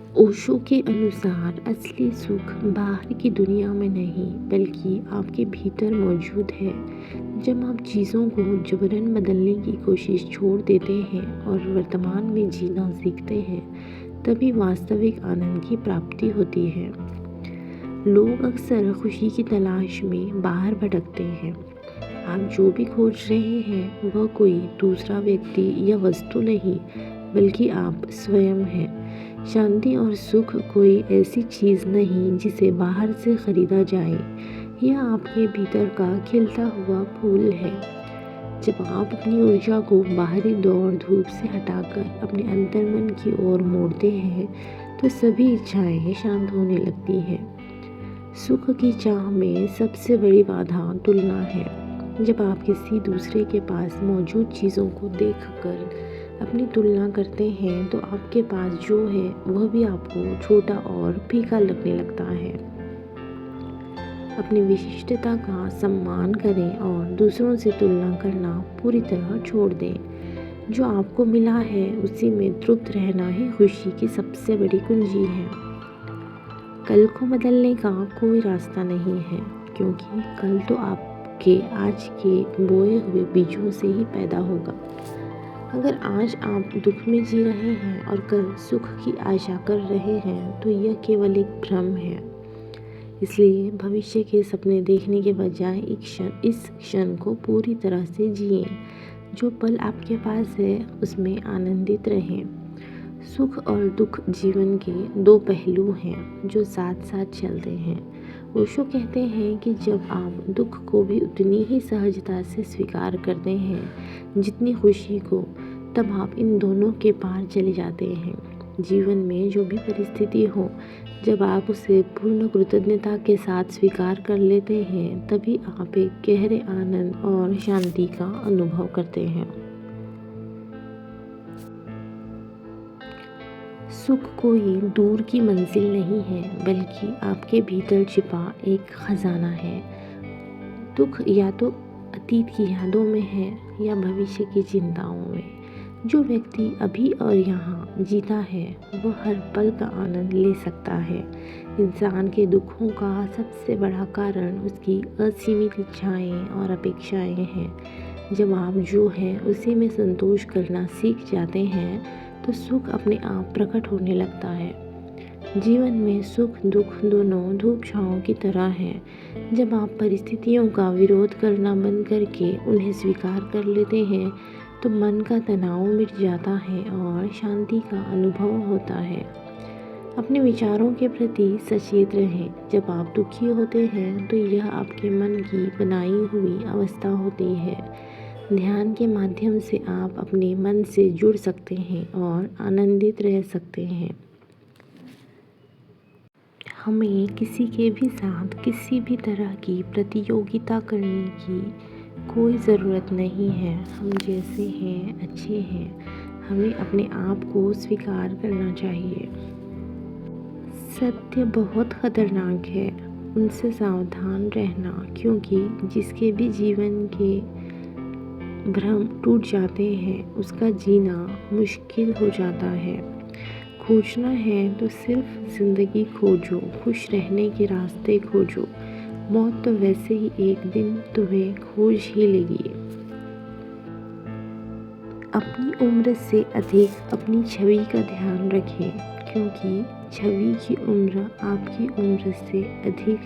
ओशो के अनुसार असली सुख बाहर की दुनिया में नहीं बल्कि आपके भीतर मौजूद है। जब आप चीज़ों को जबरन बदलने की कोशिश छोड़ देते हैं और वर्तमान में जीना सीखते हैं, तभी वास्तविक आनंद की प्राप्ति होती है। लोग अक्सर खुशी की तलाश में बाहर भटकते हैं। आप जो भी खोज रहे हैं वह कोई दूसरा व्यक्ति या वस्तु नहीं बल्कि आप स्वयं हैं। शांति और सुख कोई ऐसी चीज़ नहीं जिसे बाहर से खरीदा जाए, यह आपके भीतर का खिलता हुआ फूल है। जब आप अपनी ऊर्जा को बाहरी दौड़ धूप से हटाकर अपने अंतर्मन की ओर मोड़ते हैं तो सभी इच्छाएं शांत होने लगती हैं। सुख की चाह में सबसे बड़ी बाधा तुलना है। जब आप किसी दूसरे के पास मौजूद चीज़ों को देखकर अपनी तुलना करते हैं तो आपके पास जो है वह भी आपको छोटा और फीका लगने लगता है। अपनी विशिष्टता का सम्मान करें और दूसरों से तुलना करना पूरी तरह छोड़ दें। जो आपको मिला है उसी में तृप्त रहना ही खुशी की सबसे बड़ी कुंजी है। कल को बदलने का कोई रास्ता नहीं है, क्योंकि कल तो आपके आज के बोए हुए बीजों से ही पैदा होगा। अगर आज आप दुख में जी रहे हैं और कल सुख की आशा कर रहे हैं तो यह केवल एक भ्रम है। इसलिए भविष्य के सपने देखने के बजाय इस क्षण को पूरी तरह से जिएं। जो पल आपके पास है उसमें आनंदित रहें। सुख और दुख जीवन के दो पहलू हैं जो साथ साथ चलते हैं। ओशो कहते हैं कि जब आप दुख को भी उतनी ही सहजता से स्वीकार करते हैं जितनी खुशी को, तब आप इन दोनों के पार चले जाते हैं। जीवन में जो भी परिस्थिति हो, जब आप उसे पूर्ण कृतज्ञता के साथ स्वीकार कर लेते हैं तभी आप एक गहरे आनंद और शांति का अनुभव करते हैं। सुख कोई दूर की मंजिल नहीं है बल्कि आपके भीतर छिपा एक खजाना है। दुख या तो अतीत की यादों में है या भविष्य की चिंताओं में। जो व्यक्ति अभी और यहाँ जीता है वह हर पल का आनंद ले सकता है। इंसान के दुखों का सबसे बड़ा कारण उसकी असीमित इच्छाएं और अपेक्षाएं हैं। जब आप जो है उसी में संतोष करना सीख जाते हैं तो सुख अपने आप प्रकट होने लगता है। जीवन में सुख दुख दोनों धूप छांव की तरह हैं। जब आप परिस्थितियों का विरोध करना बंद करके उन्हें स्वीकार कर लेते हैं तो मन का तनाव मिट जाता है और शांति का अनुभव होता है। अपने विचारों के प्रति सचेत रहें। जब आप दुखी होते हैं तो यह आपके मन की बनाई हुई अवस्था होती है। ध्यान के माध्यम से आप अपने मन से जुड़ सकते हैं और आनंदित रह सकते हैं। हमें किसी के भी साथ किसी भी तरह की प्रतियोगिता करने की कोई ज़रूरत नहीं है। हम जैसे हैं अच्छे हैं। हमें अपने आप को स्वीकार करना चाहिए। सत्य बहुत खतरनाक है, उनसे सावधान रहना, क्योंकि जिसके भी जीवन के भ्रम टूट जाते हैं उसका जीना मुश्किल हो जाता है। खोजना है तो सिर्फ ज़िंदगी खोजो, खुश रहने के रास्ते खोजो। मौत तो वैसे ही एक दिन तुम्हें खोज ही लेगी। अपनी उम्र से अधिक अपनी छवि का ध्यान रखें, क्योंकि छवि की उम्र आपकी उम्र से अधिक